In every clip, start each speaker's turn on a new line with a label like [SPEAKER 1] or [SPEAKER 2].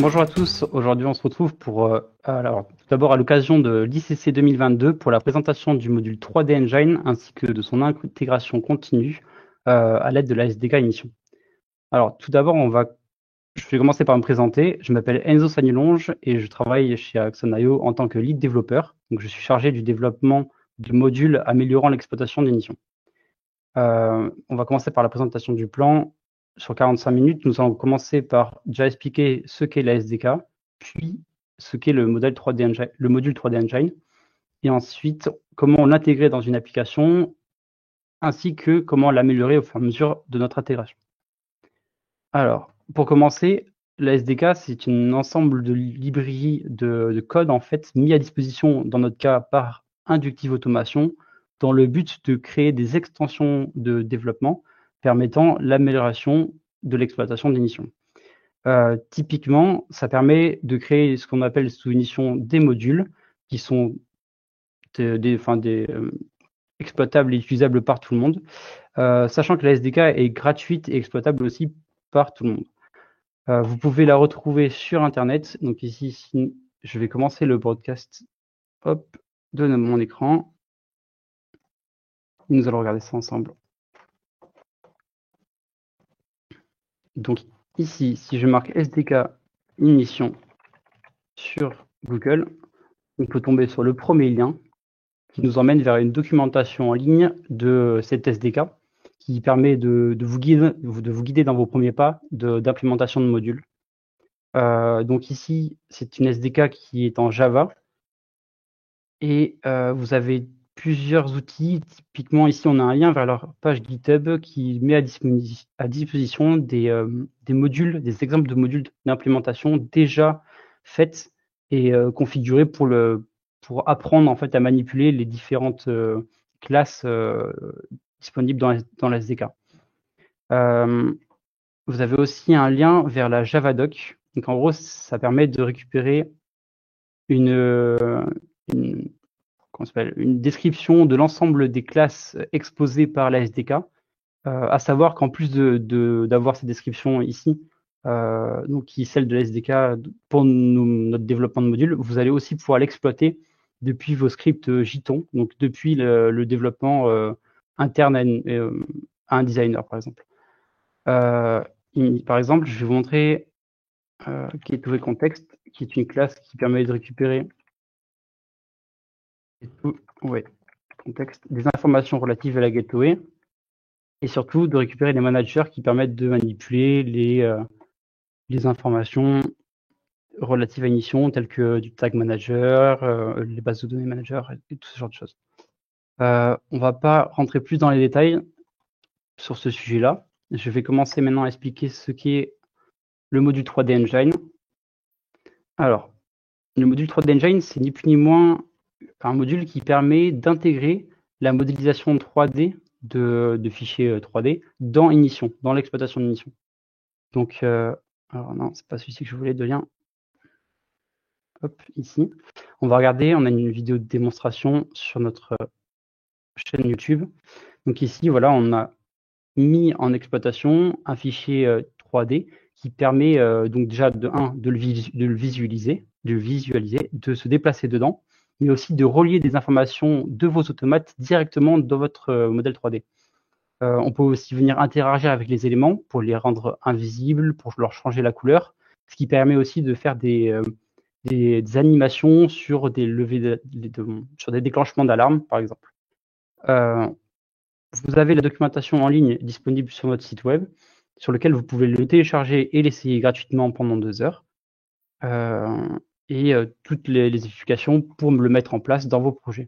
[SPEAKER 1] Bonjour à tous, aujourd'hui on se retrouve pour, alors, tout d'abord à l'occasion de l'ICC 2022 pour la présentation du module 3D Engine ainsi que de son intégration continue à l'aide de la SDK Émission. Alors tout d'abord je vais commencer par me présenter, je m'appelle Enzo Sagnolonge et je travaille chez Axon.io en tant que lead développeur, donc je suis chargé du développement de modules améliorant l'exploitation d'émissions. On va commencer par la présentation du plan. Sur 45 minutes, nous allons commencer par déjà expliquer ce qu'est la SDK, puis ce qu'est le module 3D Engine, et ensuite comment l'intégrer dans une application, ainsi que comment l'améliorer au fur et à mesure de notre intégration. Alors, pour commencer, la SDK, c'est un ensemble de librairies de code en fait mis à disposition, dans notre cas, par Inductive Automation, dans le but de créer des extensions de développement permettant l'amélioration de l'exploitation d'émissions. Typiquement, ça permet de créer ce qu'on appelle sous émission des modules qui sont exploitables et utilisables par tout le monde, sachant que la SDK est gratuite et exploitable aussi par tout le monde. Vous pouvez la retrouver sur Internet. Donc ici, je vais commencer le broadcast de mon écran. Nous allons regarder ça ensemble. Donc ici, si je marque SDK Ignition sur Google, on peut tomber sur le premier lien qui nous emmène vers une documentation en ligne de cette SDK qui permet de vous guider dans vos premiers pas d'implémentation de modules. Donc ici, c'est une SDK qui est en Java et vous avez plusieurs outils. Typiquement, ici, on a un lien vers leur page GitHub qui met à disposition des modules, des exemples de modules d'implémentation déjà faits et configurés pour apprendre en fait à manipuler les différentes classes disponibles dans la SDK. Vous avez aussi un lien vers la Javadoc. Donc en gros, ça permet de récupérer une description de l'ensemble des classes exposées par la SDK, à savoir qu'en plus d'avoir ces descriptions ici, donc qui est celle de la SDK pour notre développement de module, vous allez aussi pouvoir l'exploiter depuis vos scripts Jython, donc depuis le développement interne à un designer, par exemple. Par exemple, je vais vous montrer Gateway Context, qui est une classe qui permet de récupérer contexte, des informations relatives à la gateway et surtout de récupérer les managers qui permettent de manipuler les informations relatives à une mission telles que du tag manager, les bases de données manager et tout ce genre de choses. On va pas rentrer plus dans les détails sur ce sujet-là. Je vais commencer maintenant à expliquer ce qu'est le module 3D Engine. Alors, le module 3D Engine, c'est ni plus ni moins un module qui permet d'intégrer la modélisation 3D de fichiers 3D dans Ignition, dans l'exploitation d'Ignition. Donc, alors non, c'est pas celui-ci que je voulais de lien. Hop, ici. On va regarder, on a une vidéo de démonstration sur notre chaîne YouTube. Donc ici, voilà, on a mis en exploitation un fichier 3D qui permet donc déjà de le visualiser, de se déplacer dedans, mais aussi de relier des informations de vos automates directement dans votre modèle 3D. On peut aussi venir interagir avec les éléments pour les rendre invisibles, pour leur changer la couleur, ce qui permet aussi de faire des animations sur des sur des déclenchements d'alarme, par exemple. Vous avez la documentation en ligne disponible sur notre site web, sur lequel vous pouvez le télécharger et l'essayer gratuitement pendant 2 heures. Toutes les explications pour le mettre en place dans vos projets.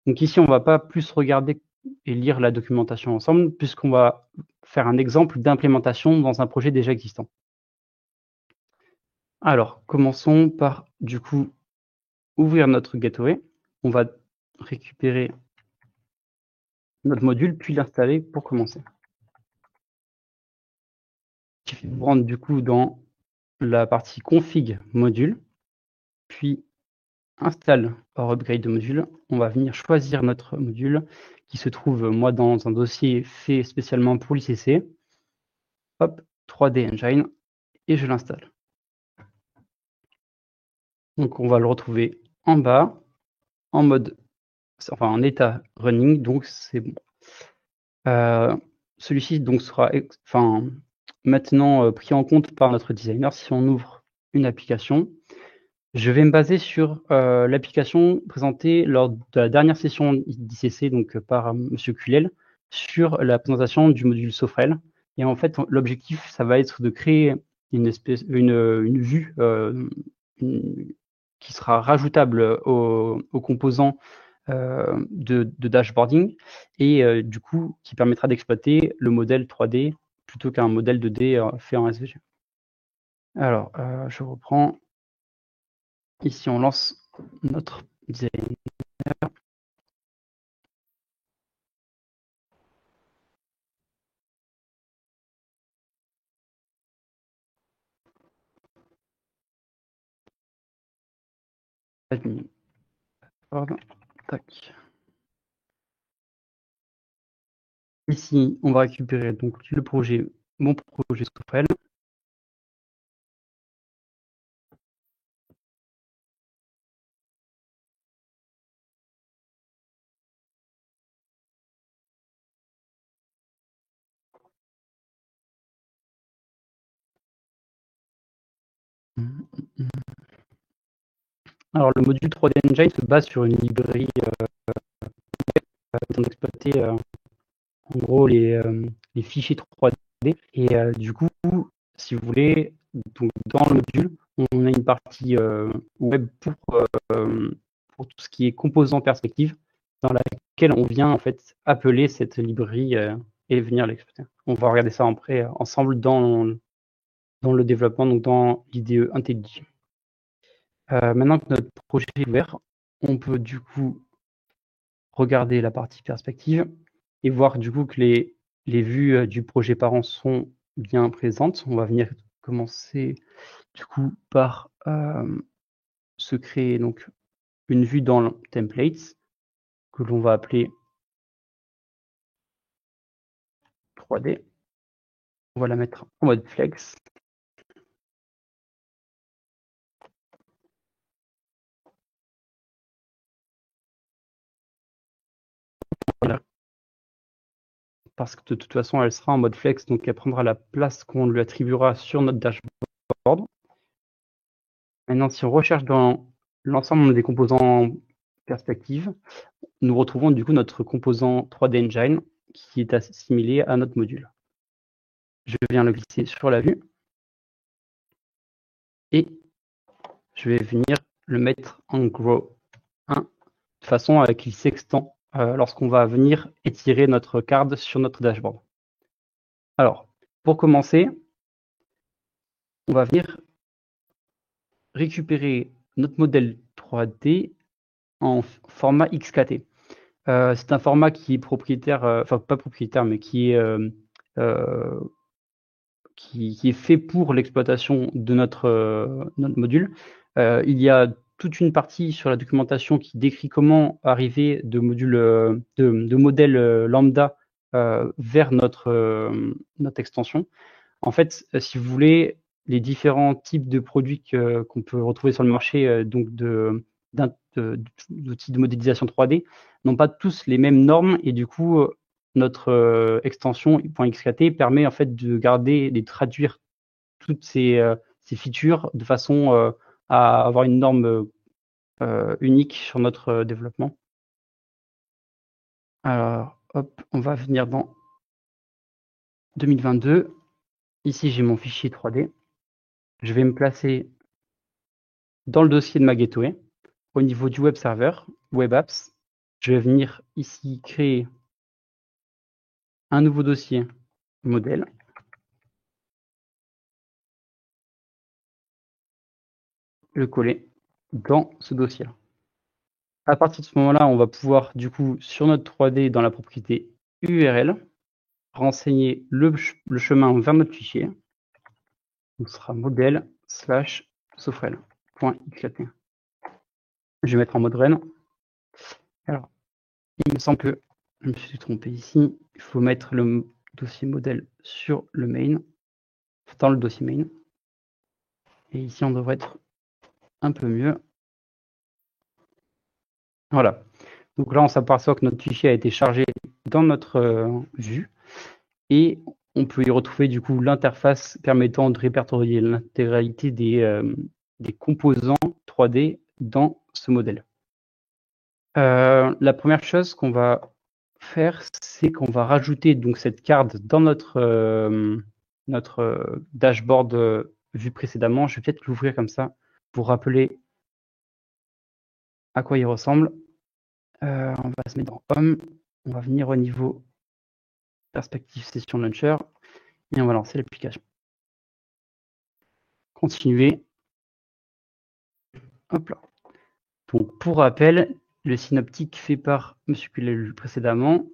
[SPEAKER 1] Donc ici, on ne va pas plus regarder et lire la documentation ensemble, puisqu'on va faire un exemple d'implémentation dans un projet déjà existant. Alors, commençons par, du coup, ouvrir notre gateway. On va récupérer notre module, puis l'installer pour commencer. Je vais vous rendre du coup dans la partie config module, puis installe or upgrade de module. On va venir choisir notre module qui se trouve, moi, dans un dossier fait spécialement pour l'ICC. Hop, 3D Engine, et je l'installe. Donc on va le retrouver en bas, en mode, enfin en état running, donc c'est bon. Celui-ci donc sera maintenant pris en compte par notre designer si on ouvre une application. Je vais me baser sur l'application présentée lors de la dernière session d'ICC, donc par Monsieur Culel, sur la présentation du module Sofrel. Et en fait, l'objectif, ça va être de créer une vue qui sera rajoutable aux composants de dashboarding et du coup qui permettra d'exploiter le modèle 3D plutôt qu'un modèle 2D fait en SVG. Alors, je reprends. Ici, on lance notre designer. Admin. Tac. Ici, on va récupérer donc le projet, mon projet Sofrel. Alors, le module 3D Engine se base sur une librairie d'exploiter en gros les fichiers 3D. Et du coup, si vous voulez, donc, dans le module, on a une partie web pour tout ce qui est composant perspective, dans laquelle on vient en fait appeler cette librairie et venir l'exploiter. On va regarder ça après ensemble dans le développement, donc dans l'IDE IntelliJ. Maintenant que notre projet est ouvert, on peut du coup regarder la partie perspective et voir du coup que les vues du projet parent sont bien présentes. On va venir commencer du coup par se créer donc une vue dans le templates que l'on va appeler 3D. On va la mettre en mode flex. Voilà. Parce que de toute façon, elle sera en mode flex, donc elle prendra la place qu'on lui attribuera sur notre dashboard. Maintenant, si on recherche dans l'ensemble des composants perspective, nous retrouvons du coup notre composant 3D Engine qui est assimilé à notre module. Je viens le glisser sur la vue et je vais venir le mettre en Grow 1 de façon à qu'il s'extend lorsqu'on va venir étirer notre card sur notre dashboard. Alors, pour commencer, on va venir récupérer notre modèle 3D en format XKT. C'est un format qui est propriétaire, enfin pas propriétaire, mais qui est fait pour l'exploitation de notre module. Il y a toute une partie sur la documentation qui décrit comment arriver de modèles lambda vers notre extension. En fait, si vous voulez, les différents types de produits qu'on peut retrouver sur le marché, donc d'outils de modélisation 3D, n'ont pas tous les mêmes normes et du coup, notre extension .xkt permet en fait de garder, de traduire toutes ces features de façon à avoir une norme unique sur notre développement. Alors, hop, on va venir dans 2022. Ici, j'ai mon fichier 3D. Je vais me placer dans le dossier de ma gateway. Au niveau du web server, web apps, je vais venir ici créer un nouveau dossier modèle. Le coller dans ce dossier-là. À partir de ce moment-là, on va pouvoir, du coup, sur notre 3D, dans la propriété URL, renseigner le chemin vers notre fichier. Donc, ce sera modèle/sofrel.xkt. Je vais mettre en mode run. Alors, il me semble que je me suis trompé ici. Il faut mettre le dossier modèle sur le main, dans le dossier main. Et ici, on devrait être un peu mieux. Voilà. Donc là, on s'aperçoit que notre fichier a été chargé dans notre vue et on peut y retrouver du coup l'interface permettant de répertorier l'intégralité des composants 3D dans ce modèle. La première chose qu'on va faire, c'est qu'on va rajouter donc cette carte dans notre dashboard vu précédemment. Je vais peut-être l'ouvrir comme ça pour rappeler à quoi il ressemble. On va se mettre dans Home, on va venir au niveau Perspective Session Launcher et on va lancer l'application. Continuer. Hop là. Donc pour rappel, le synoptique fait par Monsieur qui l'a lu précédemment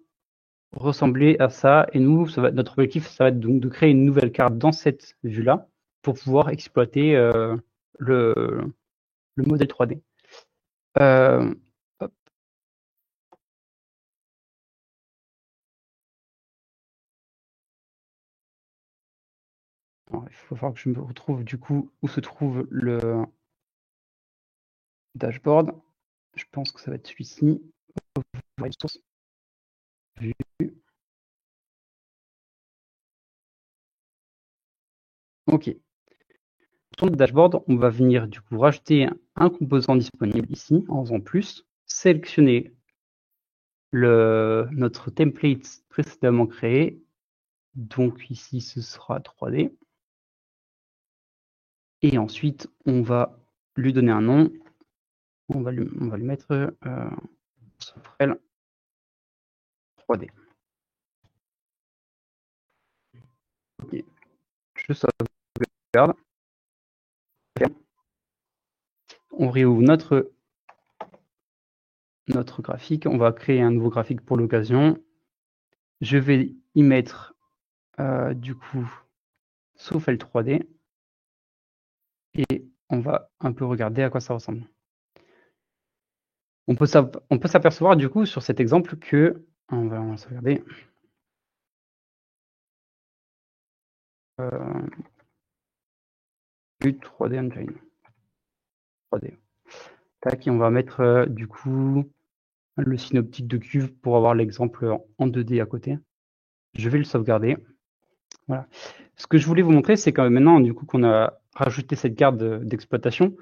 [SPEAKER 1] ressemblait à ça et nous, notre objectif, ça va être donc de créer une nouvelle carte dans cette vue-là pour pouvoir exploiter le modèle 3D. Hop. Alors, il faut falloir que je me retrouve du coup où se trouve le dashboard. Je pense que ça va être celui-ci. Source. Vue. Ok. Sur le dashboard, on va venir du coup rajouter un composant disponible ici en faisant plus, sélectionner notre template précédemment créé. Donc ici, ce sera 3D. Et ensuite, on va lui donner un nom. On va lui mettre Sofrel 3D. Ok. Je sauvegarde. On réouvre notre graphique. On va créer un nouveau graphique pour l'occasion. Je vais y mettre du coup Sofrel 3D. Et on va un peu regarder à quoi ça ressemble. On peut s'apercevoir du coup sur cet exemple que, on va se regarder, Vue 3D Engine. 3D. Tac, et on va mettre du coup le synoptique de cuve pour avoir l'exemple en 2D à côté. Je vais le sauvegarder. Voilà. Ce que je voulais vous montrer, c'est que maintenant, du coup, qu'on a rajouté cette garde d'exploitation,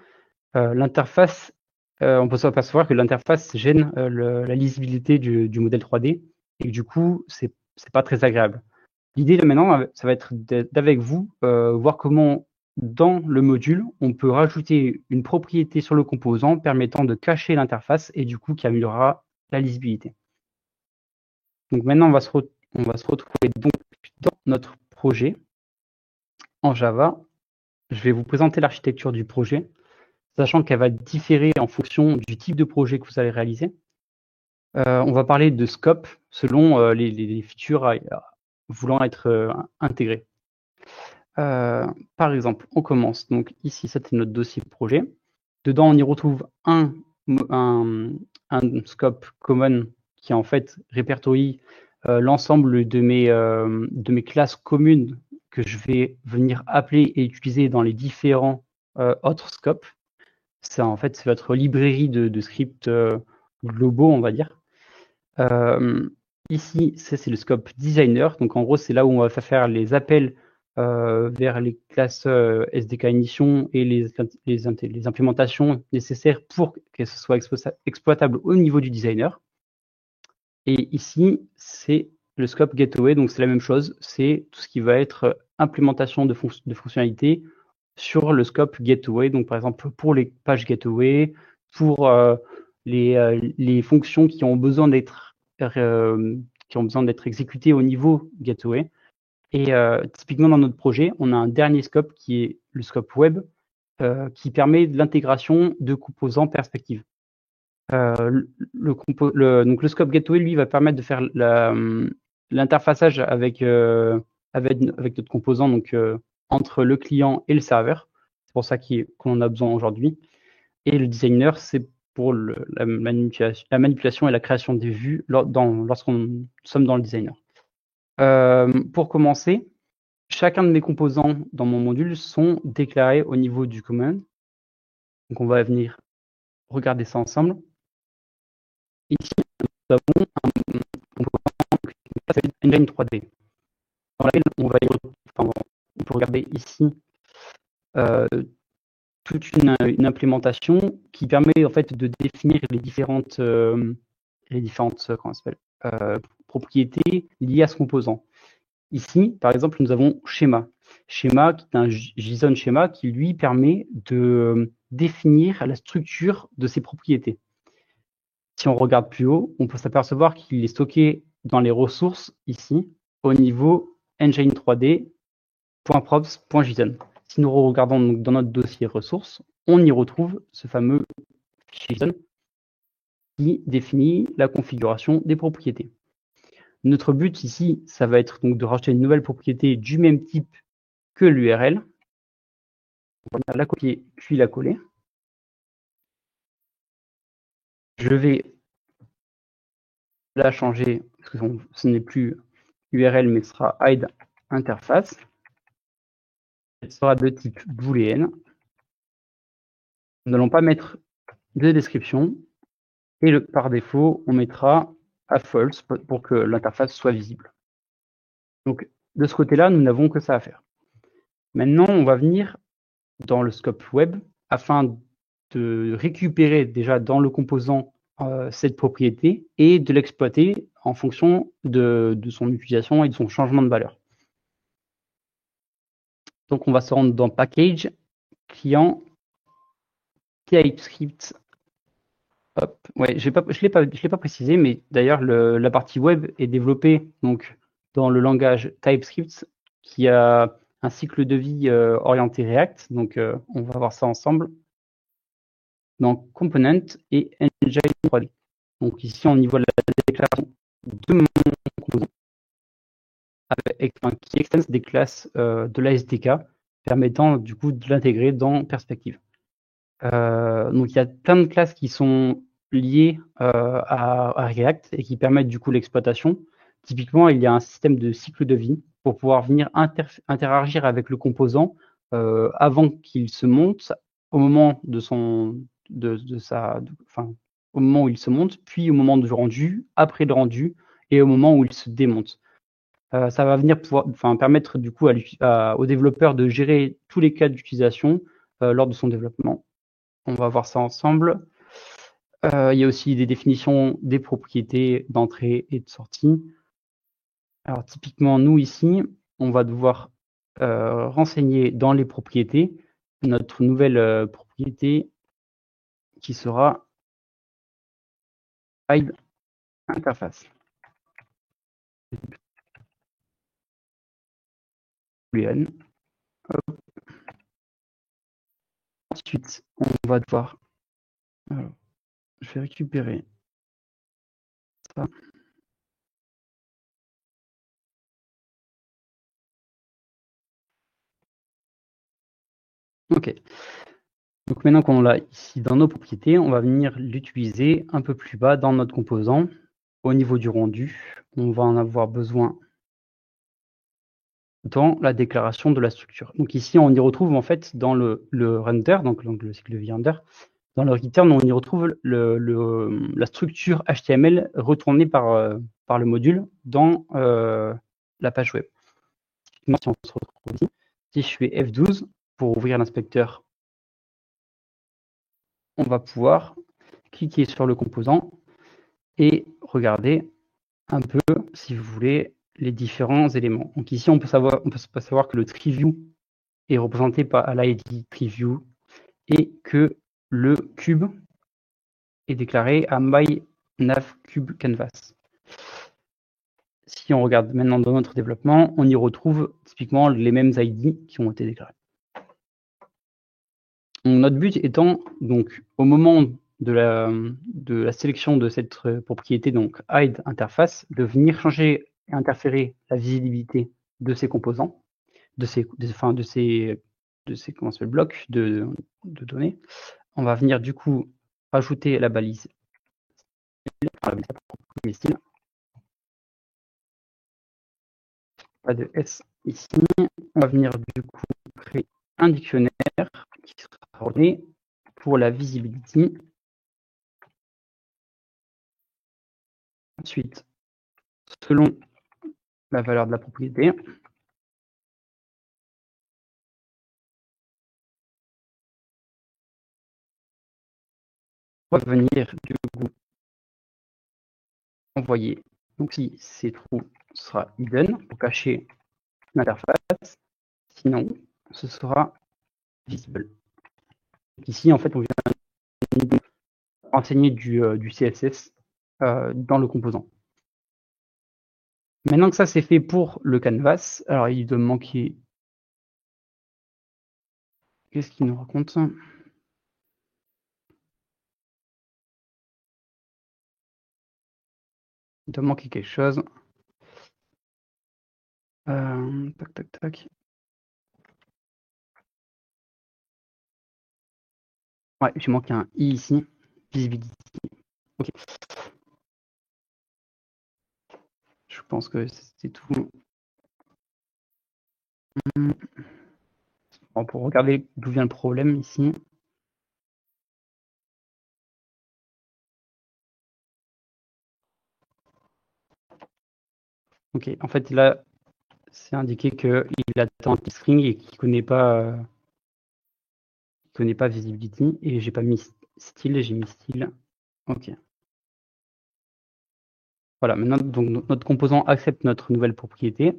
[SPEAKER 1] l'interface, on peut s'apercevoir que l'interface gêne la lisibilité du modèle 3D et que du coup, c'est pas très agréable. L'idée maintenant, ça va être d'avec vous voir comment dans le module, on peut rajouter une propriété sur le composant permettant de cacher l'interface et du coup qui améliorera la lisibilité. Donc maintenant, on va se retrouver donc dans notre projet en Java. Je vais vous présenter l'architecture du projet, sachant qu'elle va différer en fonction du type de projet que vous allez réaliser. On va parler de scope selon les features voulant être intégrées. Par exemple, on commence. Donc ici, c'était notre dossier projet. Dedans, on y retrouve un scope common qui en fait répertorie l'ensemble de mes classes communes que je vais venir appeler et utiliser dans les différents autres scopes. Ça, en fait, c'est votre librairie de scripts globaux, on va dire. Ici, c'est le scope designer. Donc, en gros, c'est là où on va faire les appels vers les classes SDK Ignition et les implémentations nécessaires pour que ce soit exploitable au niveau du designer. Et ici, c'est le scope gateway. Donc, c'est la même chose. C'est tout ce qui va être implémentation de fonctionnalités sur le scope gateway. Donc, par exemple, pour les pages gateway, pour les fonctions qui ont besoin d'être exécutées au niveau gateway. Et typiquement dans notre projet, on a un dernier scope qui est le scope web, qui permet de l'intégration de composants perspectives. Donc le scope gateway, lui, va permettre de faire l'interfaçage avec notre composant, donc entre le client et le serveur. C'est pour ça qu'on en a besoin aujourd'hui. Et le designer, c'est pour la manipulation et la création des vues lorsqu'on sommes dans le designer. Pour commencer, chacun de mes composants dans mon module sont déclarés au niveau du command. Donc on va venir regarder ça ensemble. Ici, nous avons un composant qui s'appelle Engine 3D, dans laquelle on peut regarder ici toute une implémentation qui permet en fait de définir les différentes comment ça s'appelle, propriétés liées à ce composant. Ici, par exemple, nous avons schéma. Schéma qui est un JSON schéma qui lui permet de définir la structure de ses propriétés. Si on regarde plus haut, on peut s'apercevoir qu'il est stocké dans les ressources ici au niveau engine3d.props.json. Si nous regardons donc dans notre dossier ressources, on y retrouve ce fameux fichier JSON qui définit la configuration des propriétés. Notre but ici, ça va être donc de rajouter une nouvelle propriété du même type que l'URL. On va la copier puis la coller. Je vais la changer parce que ce n'est plus URL mais ce sera hide interface. Elle sera de type booléenne. Nous n'allons pas mettre de description et par défaut, on mettra à false pour que l'interface soit visible. Donc, de ce côté-là, nous n'avons que ça à faire. Maintenant, on va venir dans le scope web afin de récupérer déjà dans le composant cette propriété et de l'exploiter en fonction de son utilisation et de son changement de valeur. Donc, on va se rendre dans Package, Client, TypeScript. Hop. Ouais, je l'ai pas précisé, mais d'ailleurs la partie web est développée donc dans le langage TypeScript qui a un cycle de vie orienté React. Donc on va voir ça ensemble dans Component et Engine 3D. Donc ici on y voit la déclaration de mon composant qui extend des classes de la SDK permettant du coup de l'intégrer dans Perspective. Donc il y a plein de classes qui sont liées à React et qui permettent du coup l'exploitation. Typiquement, il y a un système de cycle de vie pour pouvoir venir interagir avec le composant avant qu'il se monte, au moment au moment où il se monte, puis au moment du rendu, après le rendu et au moment où il se démonte. Ça va venir permettre du coup aux développeurs de gérer tous les cas d'utilisation lors de son développement. On va voir ça ensemble. Il y a aussi des définitions des propriétés d'entrée et de sortie. Alors typiquement, nous ici, on va devoir renseigner dans les propriétés notre nouvelle propriété qui sera hide interface. Ensuite, on va devoir... Alors, je vais récupérer ça. Ok. Donc maintenant qu'on l'a ici dans nos propriétés, on va venir l'utiliser un peu plus bas dans notre composant. Au niveau du rendu, on va en avoir besoin dans la déclaration de la structure. Donc ici, on y retrouve en fait dans le render, donc le cycle de vie render, dans le return, on y retrouve la structure HTML retournée par le module dans la page web. Si on se retrouve ici, si je fais F12 pour ouvrir l'inspecteur, on va pouvoir cliquer sur le composant et regarder un peu, si vous voulez, les différents éléments. Donc ici, on peut savoir que le TreeView est représenté par l'ID TreeView et que le cube est déclaré à myNavCubeCanvas. Si on regarde maintenant dans notre développement, on y retrouve typiquement les mêmes ID qui ont été déclarés. Donc, notre but étant, donc, au moment de la sélection de cette propriété, donc hide interface, de venir changer et interférer la visibilité de ces composants, de ces blocs de données. On va venir du coup rajouter la balise style. Pas de S ici. On va venir du coup créer un dictionnaire qui sera donné pour la visibilité Ensuite, selon la valeur de la propriété, on va venir du coup envoyer. Donc si c'est true, ce sera hidden pour cacher l'interface. Sinon, ce sera visible. Donc ici, en fait, on vient renseigner du CSS dans le composant. Maintenant que ça c'est fait pour le canvas, alors il doit me manquer. Qu'est-ce qu'il nous raconte? Il doit manquer quelque chose. Tac, tac, tac. Ouais, j'ai manqué un i ici. Visibility. Ok. Je pense que c'est tout. Bon, pour regarder d'où vient le problème ici. Ok, en fait là, c'est indiqué qu'il attend un string et qu'il connaît pas visibility et j'ai pas mis style, j'ai mis style. Ok. Voilà, maintenant donc notre composant accepte notre nouvelle propriété.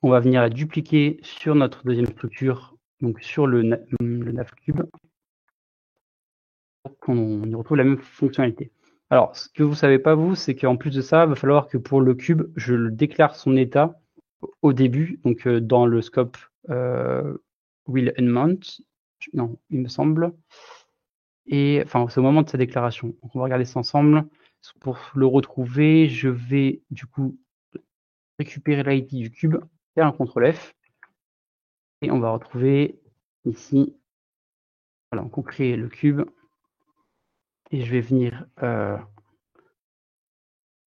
[SPEAKER 1] On va venir la dupliquer sur notre deuxième structure, donc sur le navcube, pour qu'on y retrouve la même fonctionnalité. Alors, ce que vous savez pas vous, c'est qu'en plus de ça, il va falloir que pour le cube, je le déclare son état au début, donc dans le scope will and mount, non, il me semble, et enfin c'est au moment de sa déclaration. Donc, on va regarder ça ensemble. Pour le retrouver, je vais du coup récupérer l'ID du cube, faire un CTRL F, et on va retrouver ici, voilà, on crée le cube, et je vais venir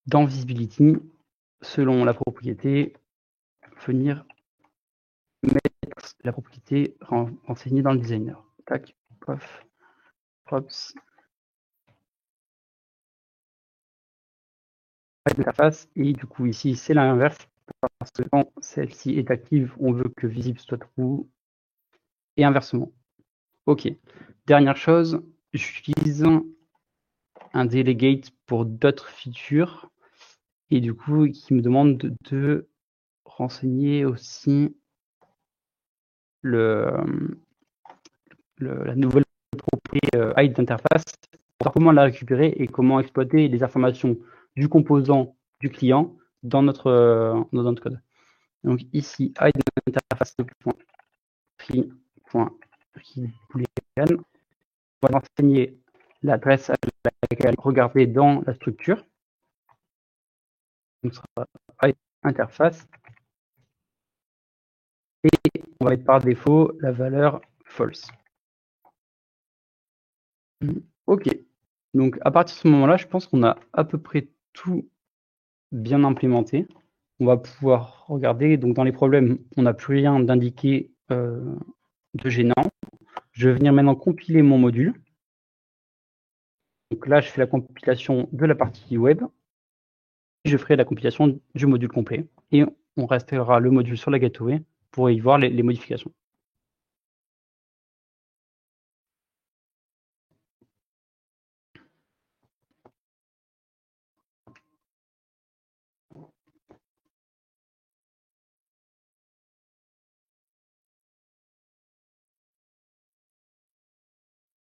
[SPEAKER 1] dans Visibility, selon la propriété, venir mettre la propriété renseignée dans le designer. Tac, pof, props, l'interface, et du coup ici c'est l'inverse, parce que quand celle-ci est active, on veut que visible soit true, et inversement. Ok. Dernière chose, j'utilise un delegate pour d'autres features, et du coup qui me demande de renseigner aussi la nouvelle propriété hide d'interface, pour comment la récupérer et comment exploiter les informations du composant du client dans notre code. Donc ici, hide d'interface.tree.boolean, on va renseigner l'adresse à laquelle regarder dans la structure. Donc ce sera hide interface. Et on va mettre par défaut la valeur false. Ok. Donc à partir de ce moment-là, je pense qu'on a à peu près tout bien implémenté. On va pouvoir regarder. Donc dans les problèmes, on n'a plus rien d'indiqué de gênant. Je vais venir maintenant compiler mon module. Donc là, je fais la compilation de la partie web. Je ferai la compilation du module complet. Et on restera le module sur la gateway pour y voir les modifications.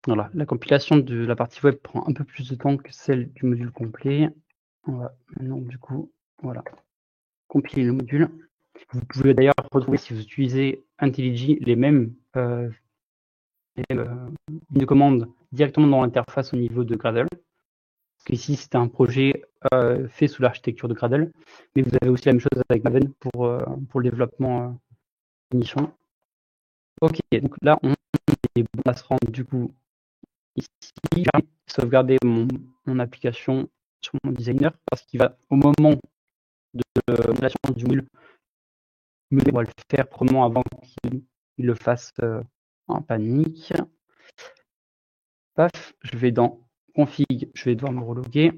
[SPEAKER 1] Voilà, la compilation de la partie web prend un peu plus de temps que celle du module complet. On va maintenant, du coup, voilà, compiler le module. Vous pouvez d'ailleurs retrouver, si vous utilisez IntelliJ, les mêmes lignes de commande directement dans l'interface au niveau de Gradle. Parce qu'ici, c'était un projet fait sous l'architecture de Gradle. Mais vous avez aussi la même chose avec Maven pour le développement Nichon. Ok, donc là, on est bon à se rendre du coup ici. Je vais sauvegarder mon application sur mon designer parce qu'il va, au moment de l'installation du module, on va le faire probablement avant qu'il le fasse en panique. Paf, je vais dans config, je vais devoir me reloguer.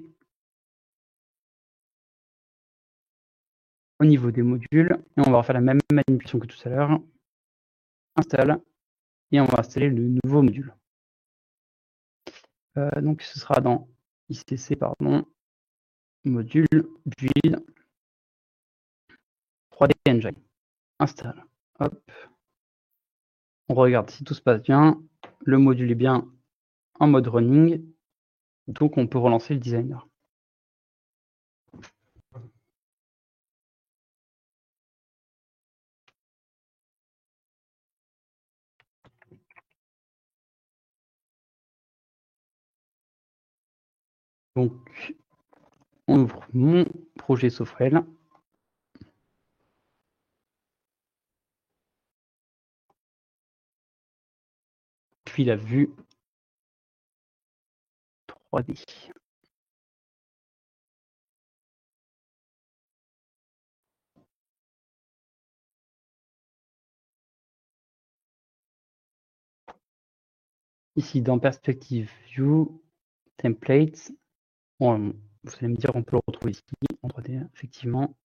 [SPEAKER 1] au niveau des modules, et on va refaire la même manipulation que tout à l'heure. Installe, et on va installer le nouveau module. Donc ce sera dans ICC, pardon, module, build, 3D Engine. Installe. Hop. On regarde si tout se passe bien. Le module est bien en mode running, donc on peut relancer le designer. Donc, on ouvre mon projet Sofrel. Puis la vue 3D. Ici, dans Perspective View, Templates, bon, vous allez me dire, on peut le retrouver ici, en 3D, effectivement.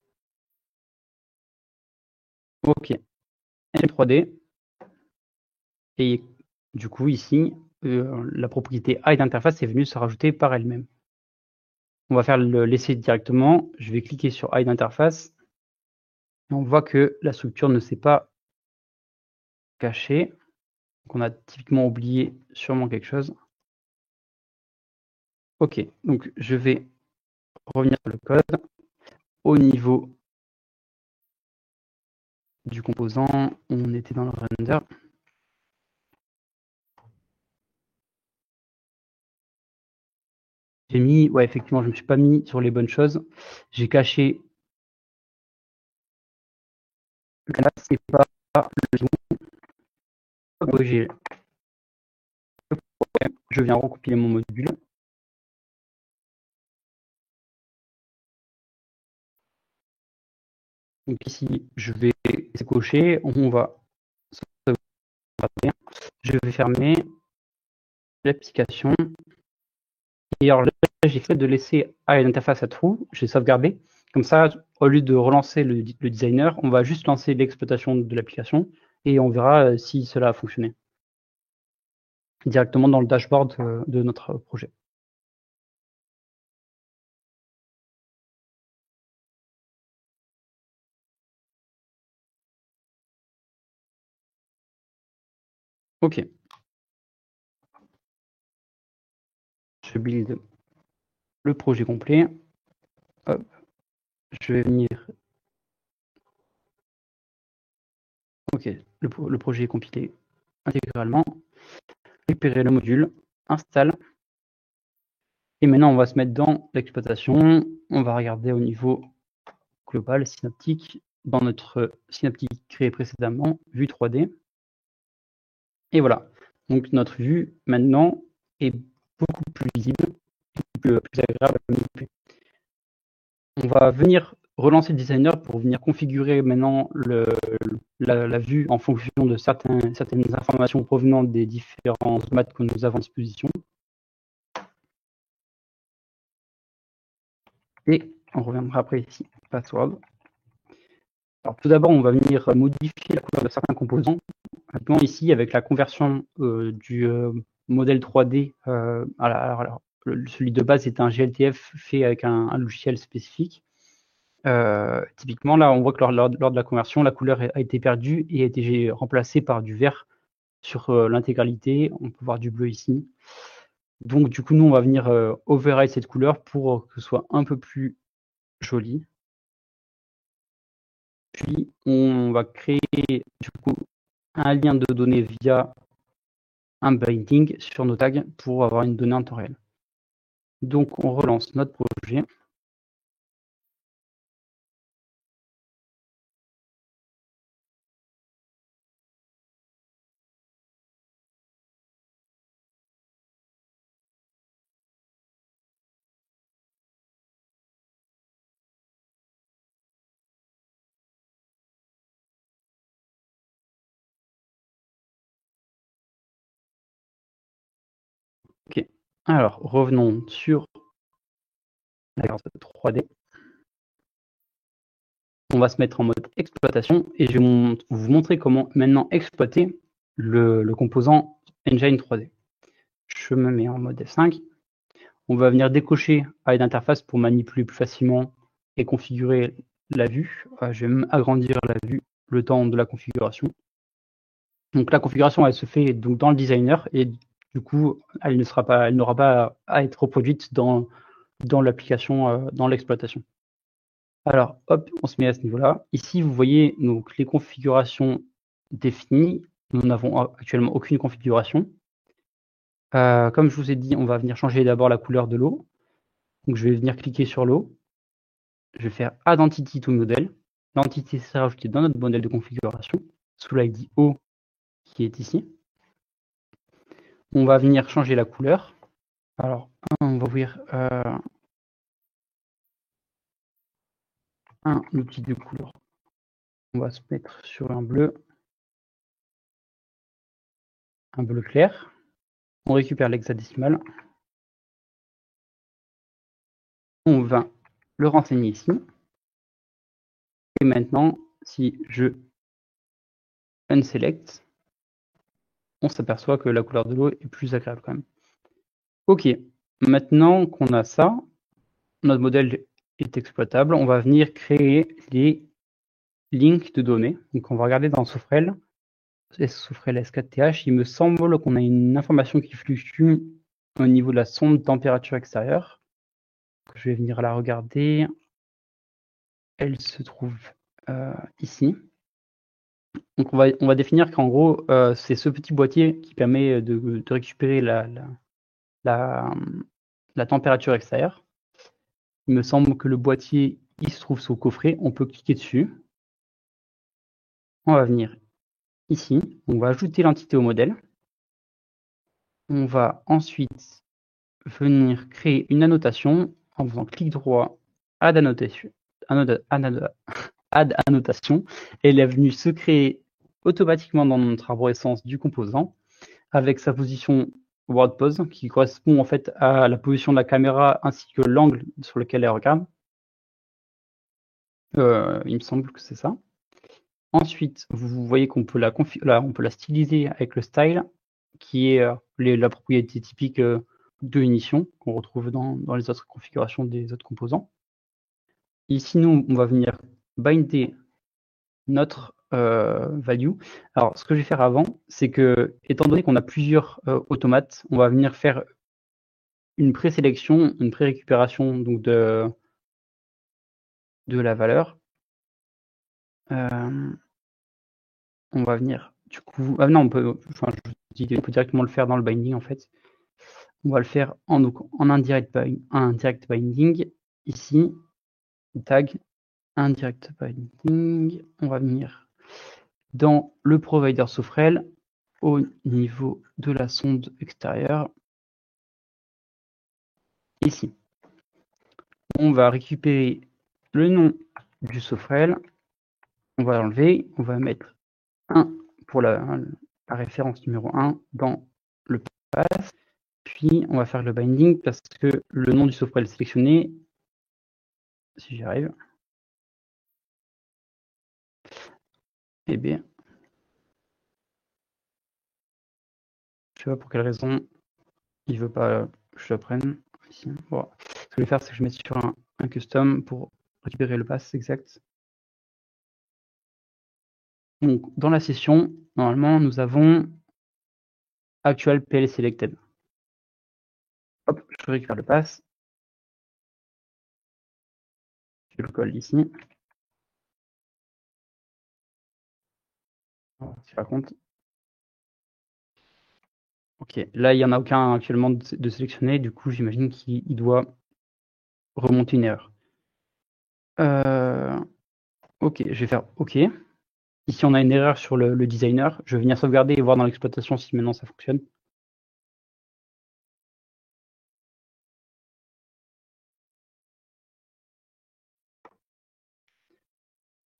[SPEAKER 1] Ok, M3D. Et du coup, ici, la propriété hide interface est venue se rajouter par elle-même. On va faire l'essai directement. Je vais cliquer sur hide interface. Et on voit que la structure ne s'est pas cachée. Donc on a typiquement oublié sûrement quelque chose. Ok, donc je vais revenir sur le code. Au niveau du composant, on était dans le render. J'ai mis, ouais, effectivement, je ne me suis pas mis sur les bonnes choses. J'ai caché le canvas et pas le zoom. Je viens recompiler mon module. Donc ici, je vais cocher, on va je vais fermer l'application. Et alors là, j'ai fait de laisser l'interface à true, j'ai sauvegardé. Comme ça, au lieu de relancer le designer, on va juste lancer l'exploitation de l'application et on verra si cela a fonctionné directement dans le dashboard de notre projet. Ok. Je build le projet complet. Hop. Je vais venir. Ok, le projet est compilé intégralement. Récupérer le module, installe. Et maintenant, on va se mettre dans l'exploitation. On va regarder au niveau global, synaptique, dans notre synaptique créé précédemment, vue 3D. Et voilà. Donc notre vue maintenant est beaucoup plus visible, plus agréable à manipuler. On va venir relancer le designer pour venir configurer maintenant la vue en fonction de certaines informations provenant des différents maths que nous avons à disposition. Et on reviendra après ici, password. Alors tout d'abord, on va venir modifier la couleur de certains composants. Maintenant ici, avec la conversion du modèle 3D, alors, celui de base est un GLTF fait avec un logiciel spécifique. Typiquement, là, on voit que lors de la conversion, la couleur a été perdue et a été remplacée par du vert sur l'intégralité. On peut voir du bleu ici. Donc, du coup, nous, on va venir override cette couleur pour que ce soit un peu plus joli. Puis, on va créer du coup un lien de données via un binding sur nos tags pour avoir une donnée en temps réel. Donc, on relance notre projet. Ok. Alors, revenons sur la carte 3D. on va se mettre en mode exploitation et je vais vous montrer comment maintenant exploiter le composant Engine 3D. Je me mets en mode F5. On va venir décocher AIDE interface pour manipuler plus facilement et configurer la vue. Je vais même agrandir la vue le temps de la configuration. Donc la configuration, elle se fait donc dans le designer et du coup, elle n'aura pas à être reproduite dans l'application, dans l'exploitation. Alors, hop, on se met à ce niveau-là. Ici, vous voyez donc les configurations définies. Nous n'avons actuellement aucune configuration. Comme je vous ai dit, on va venir changer d'abord la couleur de l'eau. Donc, je vais venir cliquer sur l'eau. Je vais faire Add Entity to Model. L'entité sera ajoutée dans notre modèle de configuration sous l'ID eau qui est ici. On va venir changer la couleur. Alors, on va ouvrir un outil de couleur. On va se mettre sur un bleu clair. On récupère l'hexadécimal. On va le renseigner ici. Et maintenant, si je unselect, on s'aperçoit que la couleur de l'eau est plus agréable quand même. Ok, maintenant qu'on a ça, notre modèle est exploitable. On va venir créer les links de données. Donc on va regarder dans Sofrel, Sofrel S4TH, il me semble qu'on a une information qui fluctue au niveau de la sonde température extérieure. Je vais venir la regarder. Elle se trouve ici. Donc on va définir qu'en gros, c'est ce petit boîtier qui permet de récupérer la température extérieure. Il me semble que le boîtier, il se trouve sous le coffret. On peut cliquer dessus. On va venir ici. On va ajouter l'entité au modèle. On va ensuite venir créer une annotation en faisant clic droit, add annotation. Add annotation. Elle est venue se créer automatiquement dans notre arborescence du composant avec sa position world pose qui correspond en fait à la position de la caméra ainsi que l'angle sur lequel elle regarde. Il me semble que c'est ça. Ensuite, vous voyez qu'on peut on peut la styliser avec le style qui est la propriété typique de Ignition qu'on retrouve dans les autres configurations des autres composants. Ici, nous, on va venir binder notre value. Alors, ce que je vais faire avant, c'est que, étant donné qu'on a plusieurs automates, on va venir faire une présélection, une pré-récupération donc de la valeur. On va venir, du coup, non, on peut directement le faire dans le binding en fait. On va le faire en indirect binding ici, tag indirect binding. On va venir dans le provider Sofrel au niveau de la sonde extérieure ici. On va récupérer le nom du Sofrel, on va l'enlever, on va mettre 1 pour la référence numéro 1 dans le pass, puis on va faire le binding parce que le nom du Sofrel sélectionné, si j'y arrive, eh bien, je sais pas pour quelle raison il veut pas que je le prenne ici. Bon. Ce que je vais faire, c'est que je vais mettre sur un custom pour récupérer le pass exact. Donc, dans la session, normalement, nous avons actual PL selected. Hop, je récupère le pass. Je le colle ici. Je raconte. Ok, là, il n'y en a aucun actuellement de sélectionné. Du coup, j'imagine qu'il doit remonter une erreur. Ok, je vais faire OK. Ici, on a une erreur sur le designer. Je vais venir sauvegarder et voir dans l'exploitation si maintenant ça fonctionne.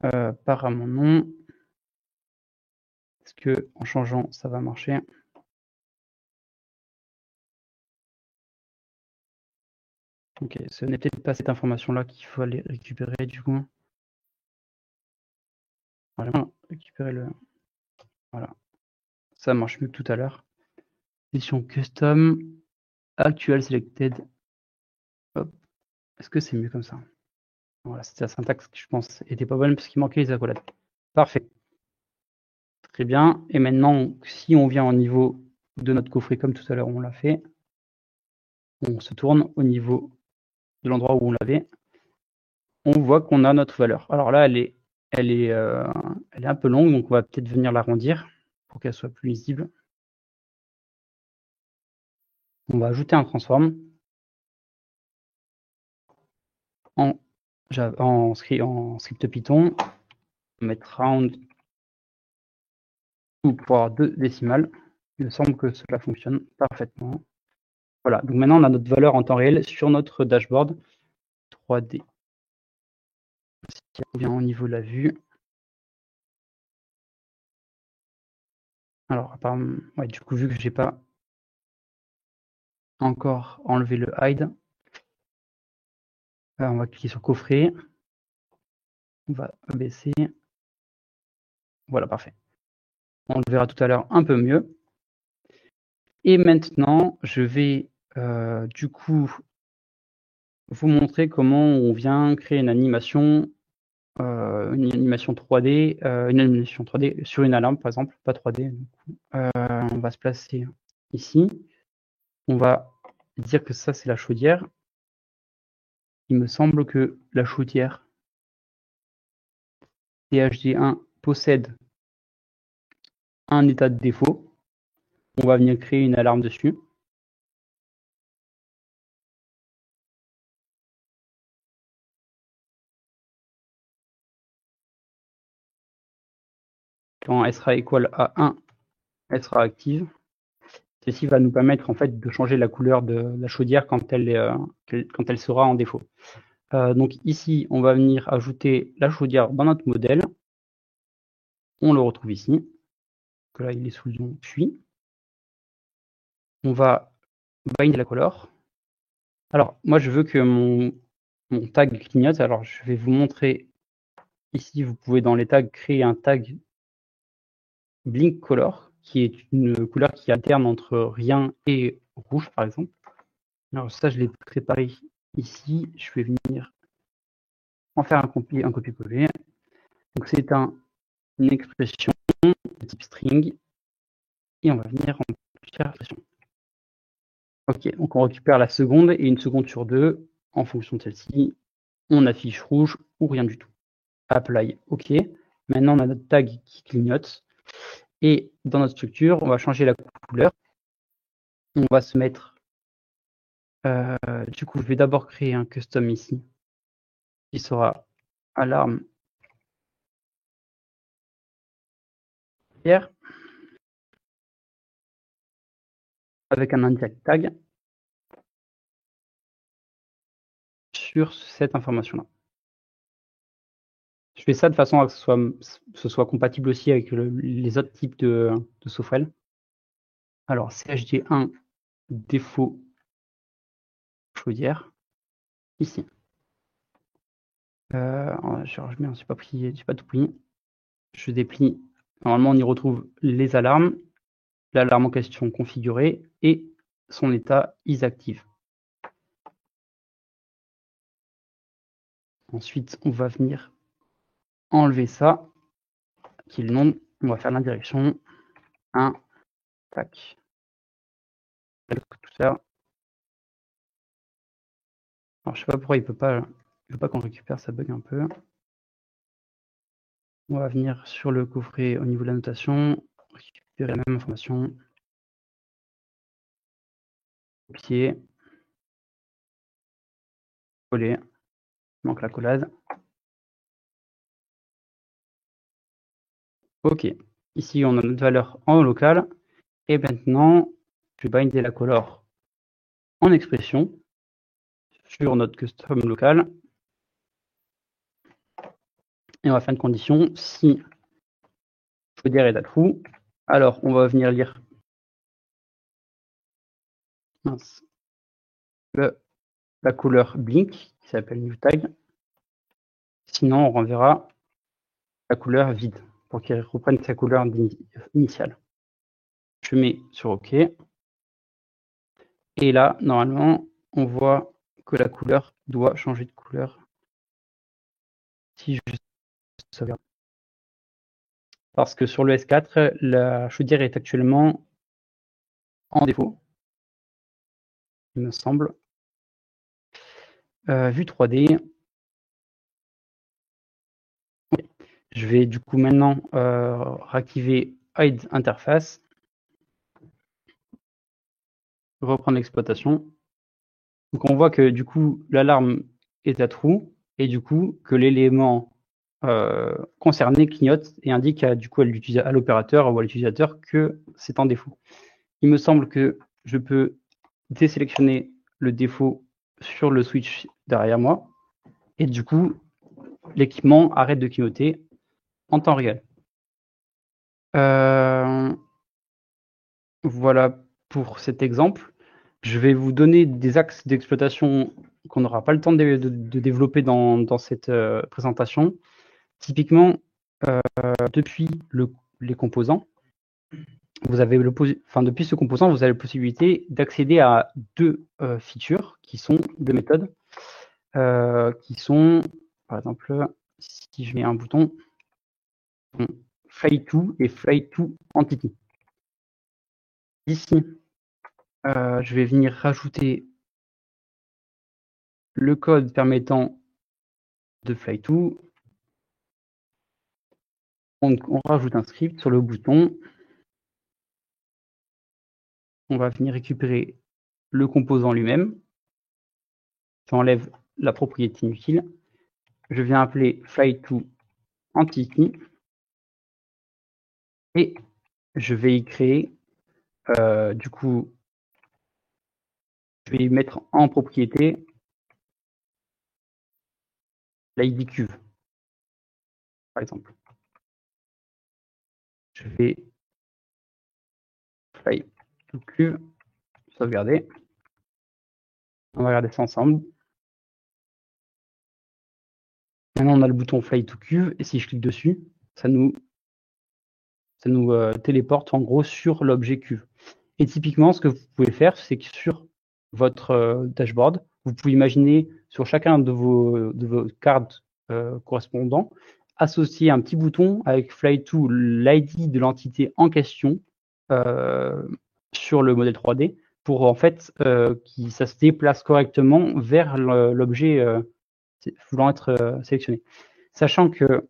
[SPEAKER 1] Apparemment non. Est-ce que en changeant, ça va marcher? Ok, ce n'est peut-être pas cette information-là qu'il faut aller récupérer du coup. Vraiment récupérer le. Voilà. Ça marche mieux que tout à l'heure. Édition custom, actual selected. Hop. Est-ce que c'est mieux comme ça? Voilà, c'était la syntaxe qui, je pense, était pas bonne parce qu'il manquait les accolades. Parfait. Très bien. Et maintenant, si on vient au niveau de notre coffret, comme tout à l'heure on l'a fait, on se tourne au niveau de l'endroit où on l'avait. On voit qu'on a notre valeur. Alors là, elle est un peu longue, donc on va peut-être venir l'arrondir pour qu'elle soit plus lisible. On va ajouter un transform en script Python. On va mettre round pour avoir 2 décimales. Il me semble que cela fonctionne parfaitement. Voilà, donc maintenant on a notre valeur en temps réel sur notre dashboard 3D. Si on revient au niveau de la vue. Alors, apparemment, ouais, du coup, vu que j'ai pas encore enlevé le hide, on va cliquer sur coffret. On va abaisser. Voilà, parfait. On le verra tout à l'heure un peu mieux. Et maintenant, je vais du coup vous montrer comment on vient créer une animation 3D, une animation 3D sur une alarme, par exemple, pas 3D. On va se placer ici. On va dire que ça, c'est la chaudière. Il me semble que la chaudière THD1 possède un état de défaut. On va venir créer une alarme dessus. Quand elle sera équal à 1, elle sera active. Ceci va nous permettre en fait de changer la couleur de la chaudière quand elle sera en défaut. Donc ici, on va venir ajouter la chaudière dans notre modèle. On le retrouve ici. Donc là, il est sous le nom puis. On va bind la color. Alors, moi, je veux que mon tag clignote. Alors, je vais vous montrer ici. Vous pouvez dans les tags créer un tag blink color, qui est une couleur qui alterne entre rien et rouge, par exemple. Alors ça, je l'ai préparé ici. Je vais venir en faire un copier-coller. Donc c'est une expression de type string. Et on va venir remplir l'expression. Ok, donc on récupère la seconde et une seconde sur 2. En fonction de celle-ci, on affiche rouge ou rien du tout. Apply, ok. Maintenant, on a notre tag qui clignote. Et dans notre structure, on va changer la couleur. On va se mettre... du coup, je vais d'abord créer un custom ici, qui sera alarme hier, avec un indirect tag sur cette information-là. Je fais ça de façon à ce que ce soit compatible aussi avec les autres types de Sofrel. Alors, CHD1 défaut chaudière, ici. Je n'ai pas tout pris. Je déplie. Normalement, on y retrouve les alarmes, l'alarme en question configurée et son état is active. Ensuite, on va venir enlever ça, qui est le nom. On va faire l'indirection 1, tac. Tout ça. Alors, je sais pas pourquoi il veut pas qu'on récupère, ça bug un peu. On va venir sur le coffret au niveau de la notation, récupérer la même information, copier, coller, il manque la collade. Ok, ici on a notre valeur en local, et maintenant je vais binder la color en expression sur notre custom local, et on va faire une condition, si chaudière est à true, alors on va venir lire la couleur blink, qui s'appelle new tag, sinon on renverra la couleur vide pour qu'il reprenne sa couleur initiale. Je mets sur OK. Et là, normalement, on voit que la couleur doit changer de couleur. Si je sauvegarde. Parce que sur le S4, la chaudière est actuellement en défaut, il me semble. Vue 3D. Okay. Je vais du coup maintenant réactiver Hide Interface, reprendre l'exploitation. Donc on voit que du coup l'alarme est à true et du coup que l'élément concerné clignote et indique du coup à l'opérateur ou à l'utilisateur que c'est en défaut. Il me semble que je peux désélectionner le défaut sur le switch derrière moi et du coup l'équipement arrête de clignoter en temps réel. Voilà pour cet exemple. Je vais vous donner des axes d'exploitation qu'on n'aura pas le temps de développer dans cette présentation. Typiquement, depuis les composants, vous avez depuis ce composant, vous avez la possibilité d'accéder à deux features qui sont deux méthodes, qui sont, par exemple, si je mets un bouton, fly2 et fly2 entity. Ici, je vais venir rajouter le code permettant de fly2. On rajoute un script sur le bouton. On va venir récupérer le composant lui-même. J'enlève la propriété inutile. Je viens appeler fly2 entity et je vais y créer, du coup, je vais y mettre en propriété l'id cuve, par exemple. Je vais fly2 cuve, sauvegarder. On va regarder ça ensemble. Maintenant, on a le bouton fly2 cuve et si je clique dessus, ça nous téléporte en gros sur l'objet cuve. Et typiquement, ce que vous pouvez faire, c'est que sur votre dashboard, vous pouvez imaginer sur chacun de vos cartes correspondants, associer un petit bouton avec fly2 l'ID de l'entité en question sur le modèle 3D pour en fait que ça se déplace correctement vers l'objet voulant être sélectionné. Sachant que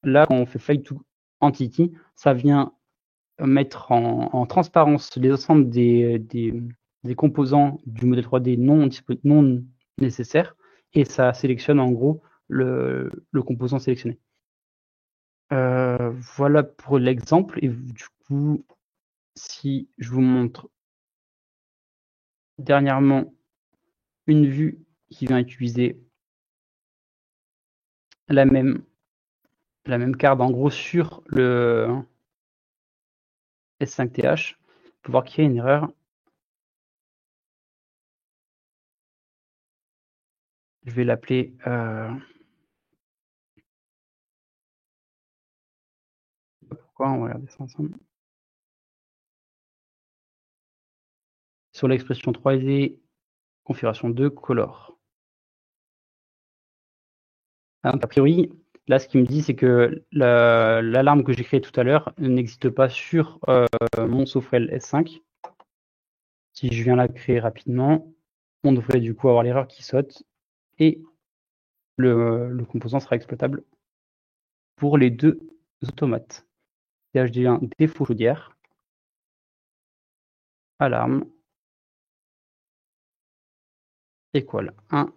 [SPEAKER 1] là, quand on fait fly2 entity, ça vient mettre en transparence les ensembles des composants du modèle 3D non nécessaires et ça sélectionne en gros le composant sélectionné. Voilà pour l'exemple et du coup, si je vous montre dernièrement une vue qui vient utiliser la même carte en gros sur le S5TH, vous pouvez voir qu'il y a une erreur. Je vais l'appeler pourquoi, on va regarder ça ensemble. Sur l'expression 3D, configuration 2, color. Donc, a priori, là, ce qu'il me dit, c'est que l'alarme que j'ai créée tout à l'heure n'existe pas sur mon Sofrel S5. Si je viens la créer rapidement, on devrait du coup avoir l'erreur qui saute et le composant sera exploitable pour les deux automates. THD1 défaut chaudière, alarme, équal 1.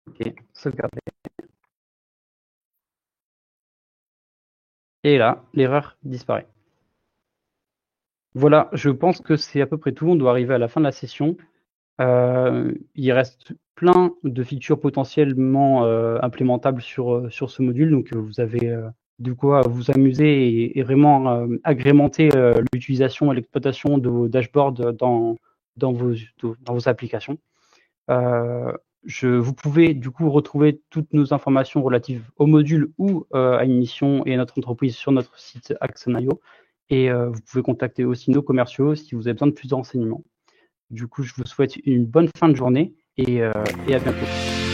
[SPEAKER 1] Ok, sauvegarder. Et là, l'erreur disparaît. Voilà, je pense que c'est à peu près tout. On doit arriver à la fin de la session. Il reste plein de features potentiellement implémentables sur ce module. Donc, vous avez de quoi vous amuser et vraiment agrémenter l'utilisation et l'exploitation de vos dashboards dans vos applications. Vous pouvez du coup retrouver toutes nos informations relatives au module ou à une mission et à notre entreprise sur notre site Axon.io. Et vous pouvez contacter aussi nos commerciaux si vous avez besoin de plus de renseignements. Du coup, je vous souhaite une bonne fin de journée et à bientôt.